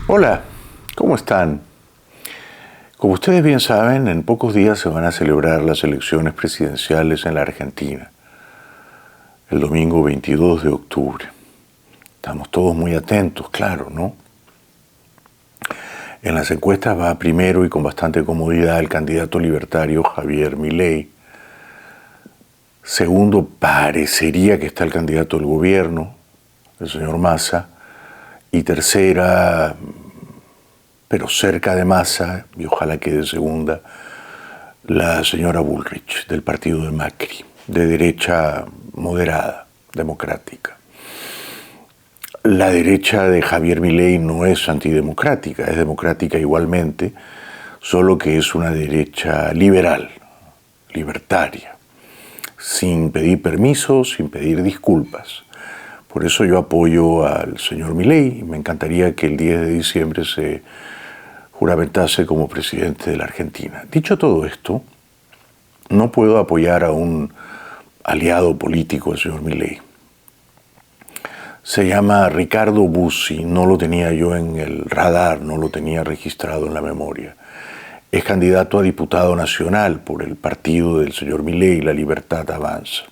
Hola, ¿cómo están? Como ustedes bien saben, en pocos días se van a celebrar las elecciones presidenciales en la Argentina, el domingo 22 de octubre. Estamos todos muy atentos, claro, ¿no? En las encuestas va primero y con bastante comodidad el candidato libertario Javier Milei. Segundo, parecería que está el candidato del gobierno, el señor Massa. Y tercera, pero cerca de Massa, y ojalá quede segunda, la señora Bullrich, del partido de Macri, de derecha moderada, democrática. La derecha de Javier Milei no es antidemocrática, es democrática igualmente, solo que es una derecha liberal, libertaria, sin pedir permiso, sin pedir disculpas. Por eso yo apoyo al señor Milei y me encantaría que el 10 de diciembre se juramentase como presidente de la Argentina. Dicho todo esto, no puedo apoyar a un aliado político del señor Milei. Se llama Ricardo Bussi, no lo tenía yo en el radar, no lo tenía registrado en la memoria. Es candidato a diputado nacional por el partido del señor Milei, La Libertad Avanza.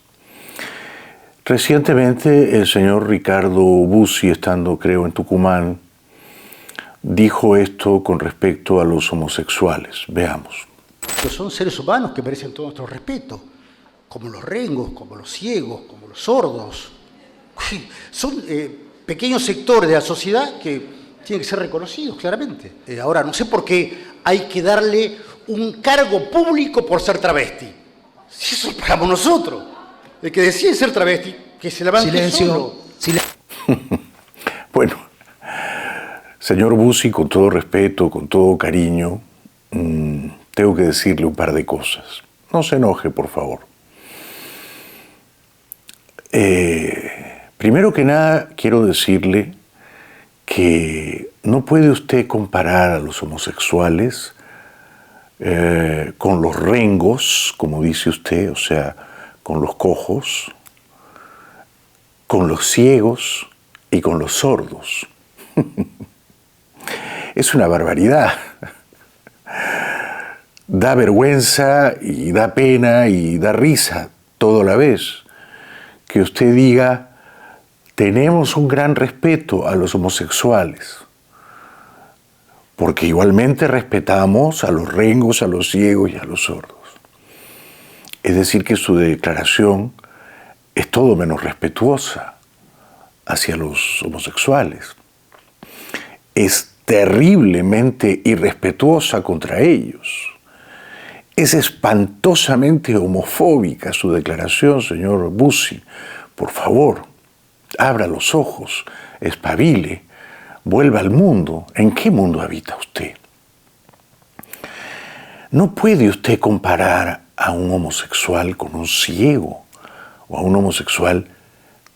Recientemente el señor Ricardo Bussi, estando creo en Tucumán, dijo esto con respecto a los homosexuales. Veamos. Son seres humanos que merecen todo nuestro respeto, como los rengos, como los ciegos, como los sordos. Son pequeños sectores de la sociedad que tienen que ser reconocidos, claramente. Ahora, no sé por qué hay que darle un cargo público por ser travesti. Si eso lo pagamos nosotros. El que decide ser travesti, que se levante solo. Bueno, señor Bussi, con todo respeto, con todo cariño, tengo que decirle un par de cosas. No se enoje, por favor. Primero que nada, quiero decirle que no puede usted comparar a los homosexuales con los rengos, como dice usted, o sea, con los cojos, con los ciegos y con los sordos. Es una barbaridad. Da vergüenza y da pena y da risa todo a la vez que usted diga: tenemos un gran respeto a los homosexuales, porque igualmente respetamos a los rengos, a los ciegos y a los sordos. Es decir, que su declaración es todo menos respetuosa hacia los homosexuales. Es terriblemente irrespetuosa contra ellos. Es espantosamente homofóbica su declaración, señor Bussi. Por favor, abra los ojos, espabile, vuelva al mundo. ¿En qué mundo habita usted? No puede usted comparar a un homosexual con un ciego o a un homosexual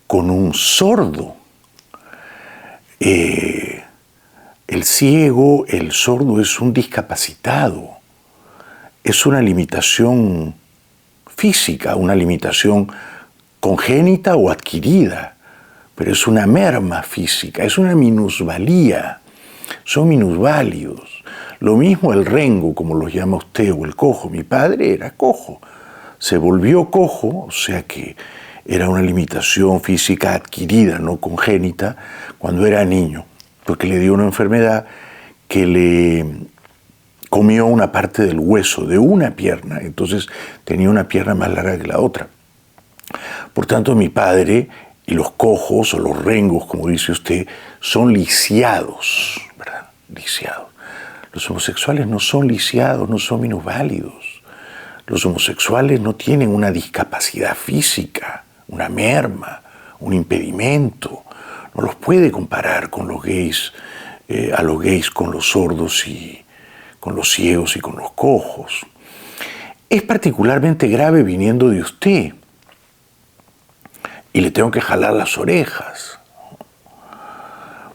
con un sordo. El ciego, el sordo es un discapacitado, es una limitación física, una limitación congénita o adquirida, pero es una merma física, es una minusvalía, son minusválidos. Lo mismo el rengo, como lo llama usted, o el cojo. Mi padre era cojo, se volvió cojo, o sea que era una limitación física adquirida, no congénita, cuando era niño, porque le dio una enfermedad que le comió una parte del hueso de una pierna, entonces tenía una pierna más larga que la otra. Por tanto, mi padre y los cojos o los rengos, como dice usted, son lisiados, ¿verdad? Lisiados. Los homosexuales no son lisiados, no son minusválidos. Los homosexuales no tienen una discapacidad física, una merma, un impedimento. No los puede comparar con los gays, a los gays con los sordos y con los ciegos y con los cojos. Es particularmente grave viniendo de usted. Y le tengo que jalar las orejas.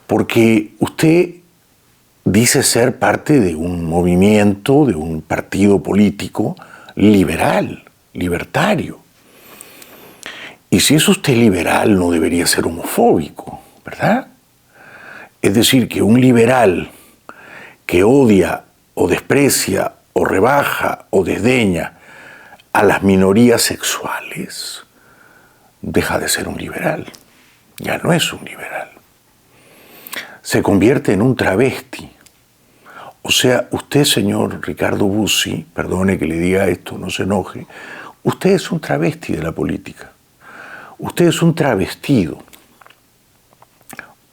Porque usted dice ser parte de un movimiento, de un partido político liberal, libertario. Y si es usted liberal, no debería ser homofóbico, ¿verdad? Es decir, que un liberal que odia o desprecia o rebaja o desdeña a las minorías sexuales deja de ser un liberal, ya no es un liberal. Se convierte en un travesti. O sea, usted, señor Ricardo Bussi, perdone que le diga esto, no se enoje, usted es un travesti de la política. Usted es un travestido.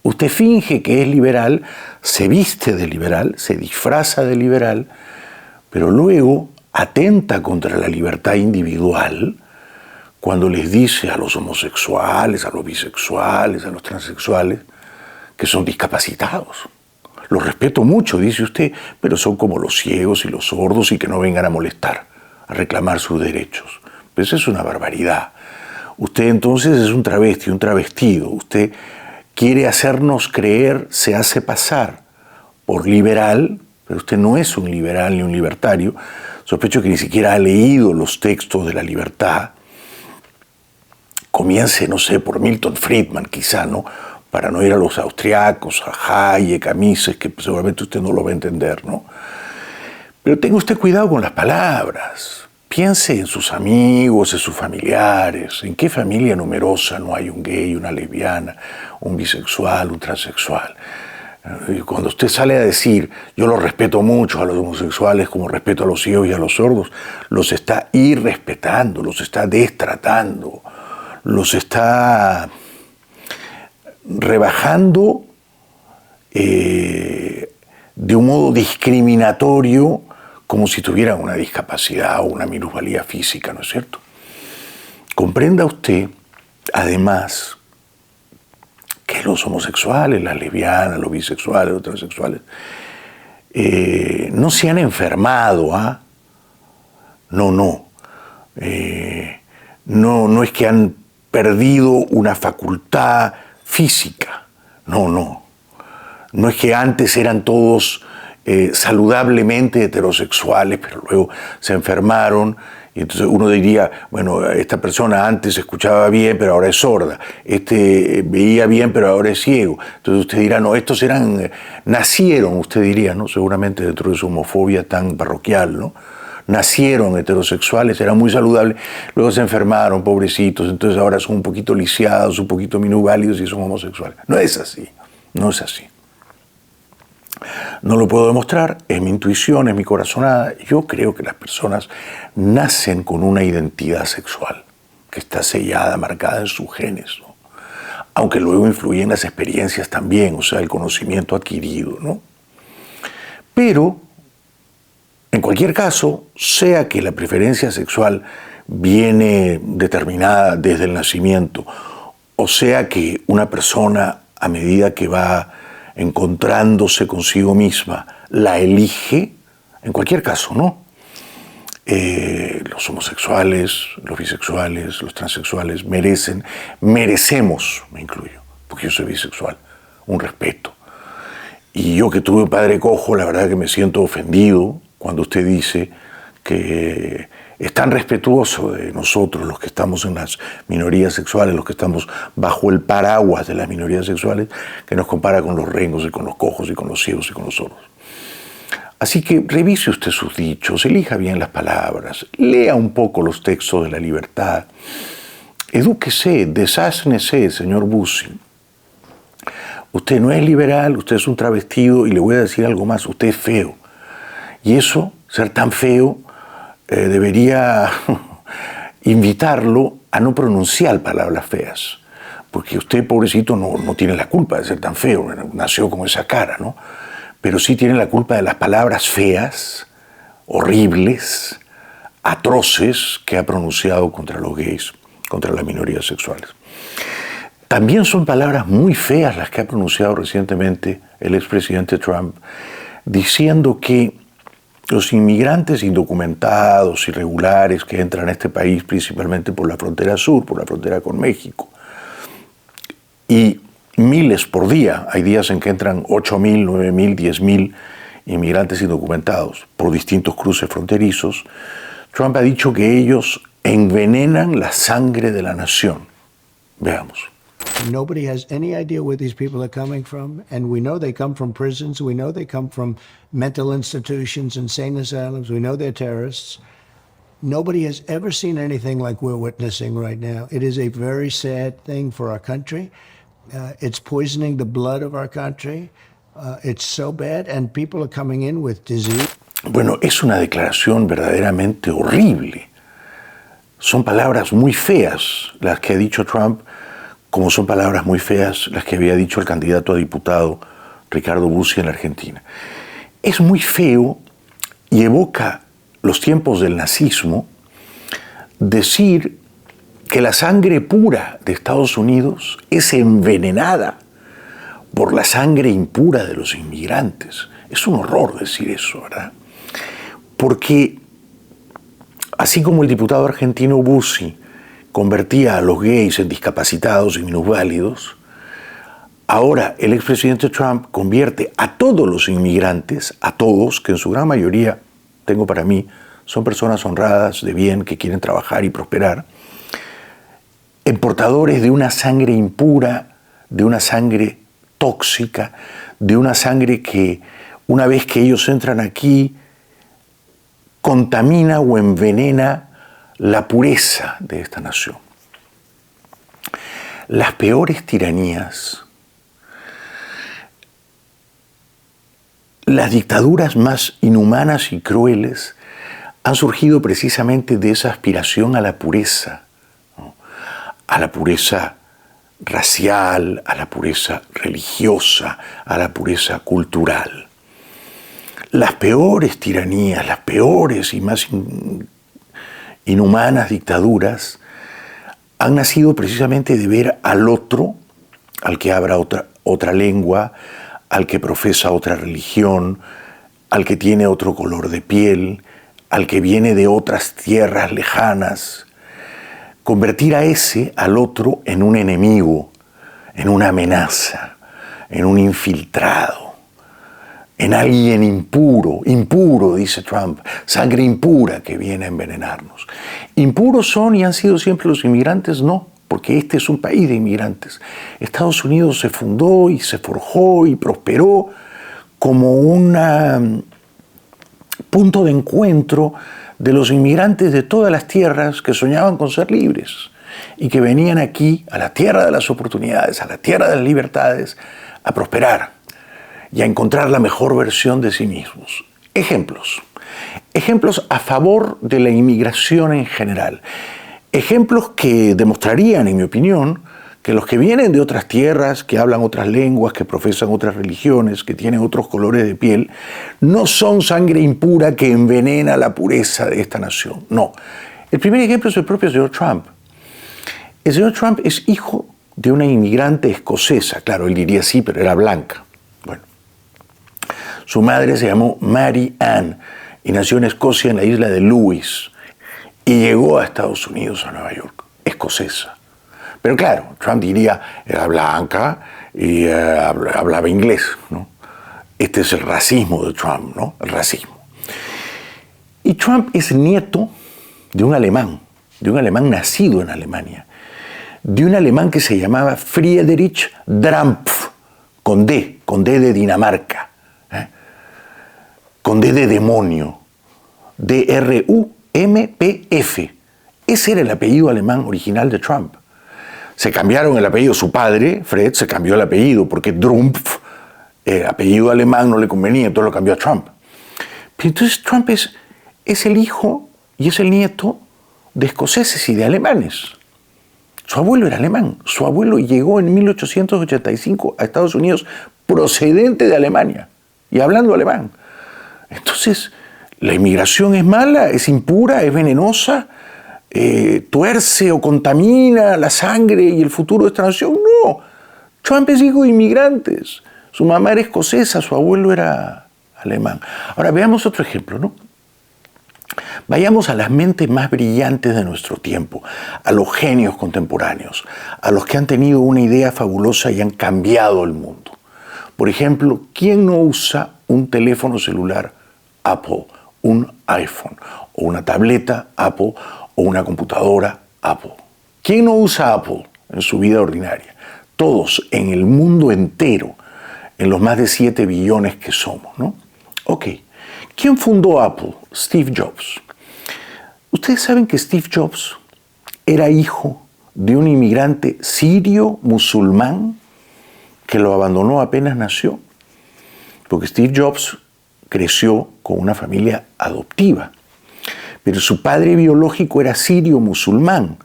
Usted finge que es liberal, se viste de liberal, se disfraza de liberal, pero luego atenta contra la libertad individual cuando les dice a los homosexuales, a los bisexuales, a los transexuales, que son discapacitados. Los respeto mucho, dice usted, pero son como los ciegos y los sordos y que no vengan a molestar, a reclamar sus derechos. Pues eso es una barbaridad. Usted entonces es un travesti, un travestido. Usted quiere hacernos creer, se hace pasar por liberal, pero usted no es un liberal ni un libertario. Sospecho que ni siquiera ha leído los textos de la libertad. Comience, no sé, por Milton Friedman, quizá, ¿no? Para no ir a los austriacos, a Hayek, a Mises, que seguramente usted no lo va a entender, ¿no? Pero tenga usted cuidado con las palabras. Piense en sus amigos, en sus familiares. ¿En qué familia numerosa no hay un gay, una lesbiana, un bisexual, un transexual? Y cuando usted sale a decir, yo los respeto mucho a los homosexuales como respeto a los ciegos y a los sordos, los está irrespetando, los está destratando, los está rebajando de un modo discriminatorio, como si tuvieran una discapacidad o una minusvalía física, ¿no es cierto? Comprenda usted, además, que los homosexuales, las lesbianas, los bisexuales, los transexuales, no se han enfermado, ¿ah? No es que han perdido una facultad física, no es que antes eran todos saludablemente heterosexuales, pero luego se enfermaron, y entonces uno diría, bueno, esta persona antes escuchaba bien, pero ahora es sorda, este veía bien, pero ahora es ciego. Entonces usted dirá, no, estos nacieron, usted diría, ¿no? Seguramente dentro de su homofobia tan parroquial, ¿no? Nacieron heterosexuales, eran muy saludables, luego se enfermaron, pobrecitos, entonces ahora son un poquito lisiados, un poquito minusválidos y son homosexuales. No es así, no es así. No lo puedo demostrar, es mi intuición, es mi corazonada. Yo creo que las personas nacen con una identidad sexual que está sellada, marcada en sus genes, ¿no? Aunque luego influyen las experiencias también, o sea, el conocimiento adquirido, ¿no? Pero, en cualquier caso, sea que la preferencia sexual viene determinada desde el nacimiento, o sea que una persona, a medida que va encontrándose consigo misma, la elige, en cualquier caso, ¿no? Los homosexuales, los bisexuales, los transexuales merecemos, me incluyo, porque yo soy bisexual, un respeto. Y yo que tuve un padre cojo, la verdad que me siento ofendido cuando usted dice que es tan respetuoso de nosotros, los que estamos en las minorías sexuales, los que estamos bajo el paraguas de las minorías sexuales, que nos compara con los rengos y con los cojos y con los ciegos y con los sordos. Así que revise usted sus dichos, elija bien las palabras, lea un poco los textos de la libertad, edúquese, desásnese, señor Bussi. Usted no es liberal, usted es un travestido y le voy a decir algo más, usted es feo. Y eso, ser tan feo, debería invitarlo a no pronunciar palabras feas, porque usted, pobrecito, no tiene la culpa de ser tan feo, nació con esa cara, ¿no? Pero sí tiene la culpa de las palabras feas, horribles, atroces que ha pronunciado contra los gays, contra las minorías sexuales. También son palabras muy feas las que ha pronunciado recientemente el expresidente Trump, diciendo que los inmigrantes indocumentados, irregulares, que entran a este país principalmente por la frontera sur, por la frontera con México, y miles por día, hay días en que entran 8.000, 9.000, 10.000 inmigrantes indocumentados por distintos cruces fronterizos, Trump ha dicho que ellos envenenan la sangre de la nación. Veamos. Nobody has any idea where these people are coming from, and we know they come from prisons. We know they come from mental institutions, insane asylums. We know they're terrorists. Nobody has ever seen anything like we're witnessing right now. It is a very sad thing for our country. It's poisoning the blood of our country. It's so bad, and people are coming in with disease. Bueno, es una declaración verdaderamente horrible. Son palabras muy feas las que ha dicho Trump, como son palabras muy feas las que había dicho el candidato a diputado Ricardo Bussi en la Argentina. Es muy feo y evoca los tiempos del nazismo decir que la sangre pura de Estados Unidos es envenenada por la sangre impura de los inmigrantes. Es un horror decir eso, ¿verdad? Porque así como el diputado argentino Bussi convertía a los gays en discapacitados y minusválidos, ahora el expresidente Trump convierte a todos los inmigrantes, a todos, que en su gran mayoría, tengo para mí, son personas honradas, de bien, que quieren trabajar y prosperar, en portadores de una sangre impura, de una sangre tóxica, de una sangre que una vez que ellos entran aquí, contamina o envenena la pureza de esta nación. Las peores tiranías, las dictaduras más inhumanas y crueles han surgido precisamente de esa aspiración a la pureza, ¿no? A la pureza racial, a la pureza religiosa, a la pureza cultural. Las peores tiranías, las peores y más inhumanas dictaduras han nacido precisamente de ver al otro, al que habla otra lengua, al que profesa otra religión, al que tiene otro color de piel, al que viene de otras tierras lejanas. Convertir a ese, al otro, en un enemigo, en una amenaza, en un infiltrado, en alguien impuro, impuro, dice Trump, sangre impura que viene a envenenarnos. ¿Impuros son y han sido siempre los inmigrantes? No, porque este es un país de inmigrantes. Estados Unidos se fundó y se forjó y prosperó como un punto de encuentro de los inmigrantes de todas las tierras que soñaban con ser libres y que venían aquí, a la tierra de las oportunidades, a la tierra de las libertades, a prosperar y a encontrar la mejor versión de sí mismos. Ejemplos. Ejemplos a favor de la inmigración en general. Ejemplos que demostrarían, en mi opinión, que los que vienen de otras tierras, que hablan otras lenguas, que profesan otras religiones, que tienen otros colores de piel, no son sangre impura que envenena la pureza de esta nación. No. El primer ejemplo es el propio señor Trump. El señor Trump es hijo de una inmigrante escocesa. Claro, él diría sí, pero era blanca. Bueno. Su madre se llamó Mary Ann y nació en Escocia, en la isla de Lewis, y llegó a Estados Unidos, a Nueva York, escocesa. Pero claro, Trump diría, era blanca y hablaba inglés, ¿no? Este es el racismo de Trump, ¿no? El racismo. Y Trump es nieto de un alemán nacido en Alemania, de un alemán que se llamaba Friedrich Drampf, con D de Dinamarca, con D de demonio, D-R-U-M-P-F. Ese era el apellido alemán original de Trump. Se cambiaron el apellido, su padre, Fred, se cambió el apellido porque Drumpf, el apellido alemán, no le convenía, entonces lo cambió a Trump. Pero entonces Trump es el hijo y es el nieto de escoceses y de alemanes. Su abuelo era alemán. Su abuelo llegó en 1885 a Estados Unidos procedente de Alemania y hablando alemán. Entonces, la inmigración es mala, es impura, es venenosa, tuerce o contamina la sangre y el futuro de esta nación. No, Trump es hijo de inmigrantes. Su mamá era escocesa, su abuelo era alemán. Ahora veamos otro ejemplo, ¿no? Vayamos a las mentes más brillantes de nuestro tiempo, a los genios contemporáneos, a los que han tenido una idea fabulosa y han cambiado el mundo. Por ejemplo, ¿quién no usa un teléfono celular Apple, un iPhone, o una tableta Apple, o una computadora Apple? ¿Quién no usa Apple en su vida ordinaria? todos en el mundo entero, en los más de 7 billones que somos, ¿no? Ok, ¿quién fundó Apple? Steve Jobs. Ustedes saben que Steve Jobs era hijo de un inmigrante sirio musulmán que lo abandonó apenas nació, porque Steve Jobs creció con una familia adoptiva, pero su padre biológico era sirio musulmán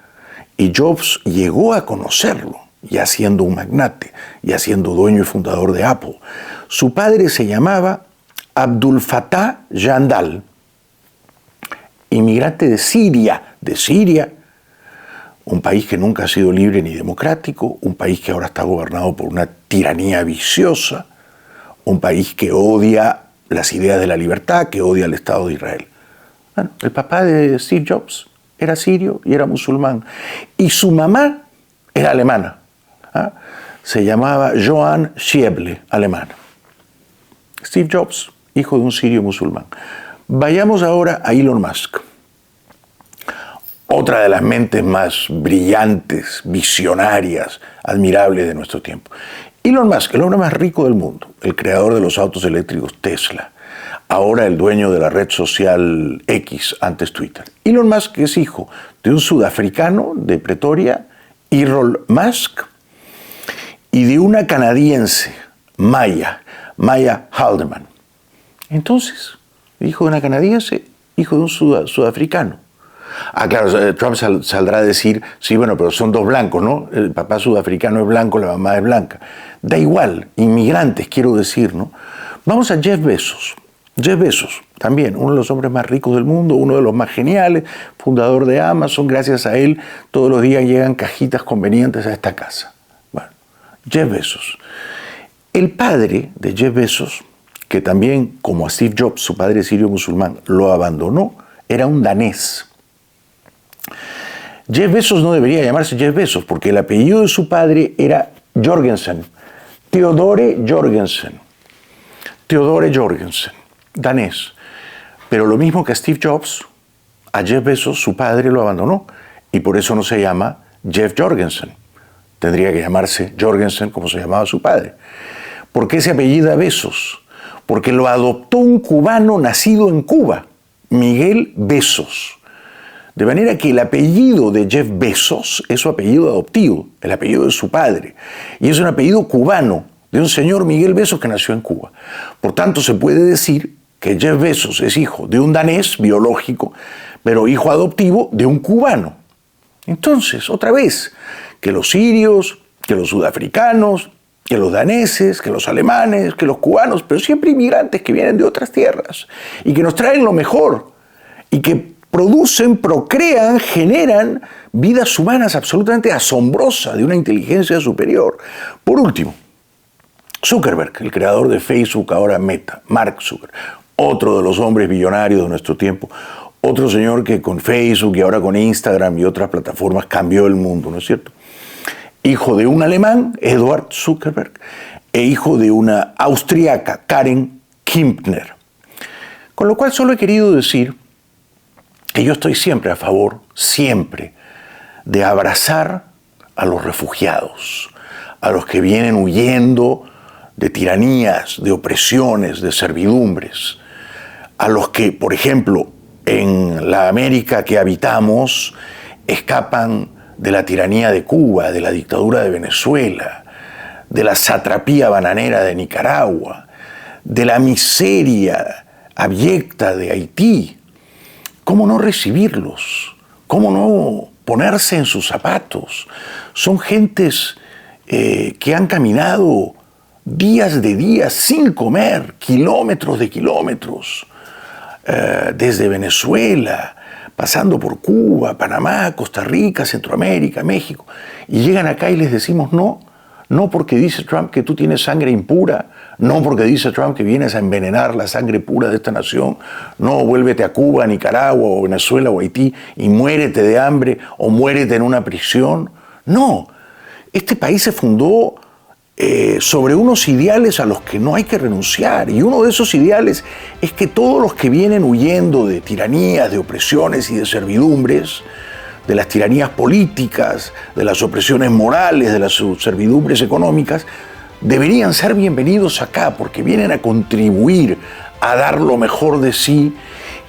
y Jobs llegó a conocerlo, ya siendo un magnate, ya siendo dueño y fundador de Apple. Su padre se llamaba Abdul Fattah Jandal, inmigrante de Siria, un país que nunca ha sido libre ni democrático, un país que ahora está gobernado por una tiranía viciosa, un país que odia las ideas de la libertad, que odia al Estado de Israel. Bueno, el papá de Steve Jobs era sirio y era musulmán. Y su mamá era alemana. Se llamaba Johann Schäuble, alemana. Steve Jobs, hijo de un sirio musulmán. Vayamos ahora a Elon Musk. Otra de las mentes más brillantes, visionarias, admirables de nuestro tiempo. Elon Musk, el hombre más rico del mundo, el creador de los autos eléctricos Tesla, ahora el dueño de la red social X, antes Twitter. Elon Musk es hijo de un sudafricano de Pretoria, Errol Musk, y de una canadiense, Maya Haldeman. Entonces, hijo de una canadiense, hijo de un sudafricano. Claro, Trump saldrá a decir, sí, bueno, pero son dos blancos, ¿no? El papá sudafricano es blanco, la mamá es blanca. Da igual, inmigrantes, quiero decir, ¿no? Vamos a Jeff Bezos. Jeff Bezos, también uno de los hombres más ricos del mundo, uno de los más geniales, fundador de Amazon. Gracias a él, todos los días llegan cajitas convenientes a esta casa. Bueno, Jeff Bezos. El padre de Jeff Bezos, que también, como a Steve Jobs, su padre sirio musulmán, lo abandonó, era un danés. Jeff Bezos no debería llamarse Jeff Bezos porque el apellido de su padre era Jorgensen, Theodore Jorgensen, danés. Pero lo mismo que a Steve Jobs, a Jeff Bezos su padre lo abandonó y por eso no se llama Jeff Jorgensen. Tendría que llamarse Jorgensen como se llamaba su padre. ¿Por qué se apellida Bezos? Porque lo adoptó un cubano nacido en Cuba, Miguel Bezos. De manera que el apellido de Jeff Bezos es su apellido adoptivo, el apellido de su padre. Y es un apellido cubano, de un señor Miguel Bezos que nació en Cuba. Por tanto, se puede decir que Jeff Bezos es hijo de un danés biológico, pero hijo adoptivo de un cubano. Entonces, otra vez, que los sirios, que los sudafricanos, que los daneses, que los alemanes, que los cubanos, pero siempre inmigrantes que vienen de otras tierras y que nos traen lo mejor y que producen, procrean, generan vidas humanas absolutamente asombrosas de una inteligencia superior. Por último, Zuckerberg, el creador de Facebook, ahora Meta, Mark Zuckerberg, otro de los hombres billonarios de nuestro tiempo, otro señor que con Facebook y ahora con Instagram y otras plataformas cambió el mundo, ¿no es cierto? Hijo de un alemán, Edward Zuckerberg, e hijo de una austriaca, Karen Kimpner. Con lo cual solo he querido decir que yo estoy siempre a favor, siempre, de abrazar a los refugiados, a los que vienen huyendo de tiranías, de opresiones, de servidumbres, a los que, por ejemplo, en la América que habitamos, escapan de la tiranía de Cuba, de la dictadura de Venezuela, de la satrapía bananera de Nicaragua, de la miseria abyecta de Haití. ¿Cómo no recibirlos? ¿Cómo no ponerse en sus zapatos? Son gentes que han caminado días de días sin comer, kilómetros de kilómetros, desde Venezuela, pasando por Cuba, Panamá, Costa Rica, Centroamérica, México, y llegan acá y les decimos no porque dice Trump que tú tienes sangre impura, no porque dice Trump que vienes a envenenar la sangre pura de esta nación, no, vuélvete a Cuba, Nicaragua o Venezuela o Haití y muérete de hambre o muérete en una prisión. No, este país se fundó sobre unos ideales a los que no hay que renunciar, y uno de esos ideales es que todos los que vienen huyendo de tiranías, de opresiones y de servidumbres de las tiranías políticas, de las opresiones morales, de las servidumbres económicas, deberían ser bienvenidos acá porque vienen a contribuir a dar lo mejor de sí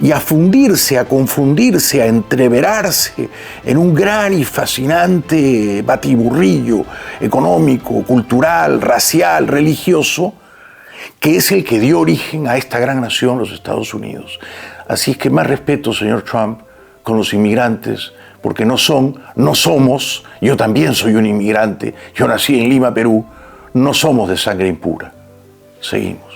y a fundirse, a confundirse, a entreverarse en un gran y fascinante batiburrillo económico, cultural, racial, religioso, que es el que dio origen a esta gran nación, los Estados Unidos. Así es que más respeto, señor Trump, con los inmigrantes, porque no somos, yo también soy un inmigrante, yo nací en Lima, Perú, no somos de sangre impura. Seguimos.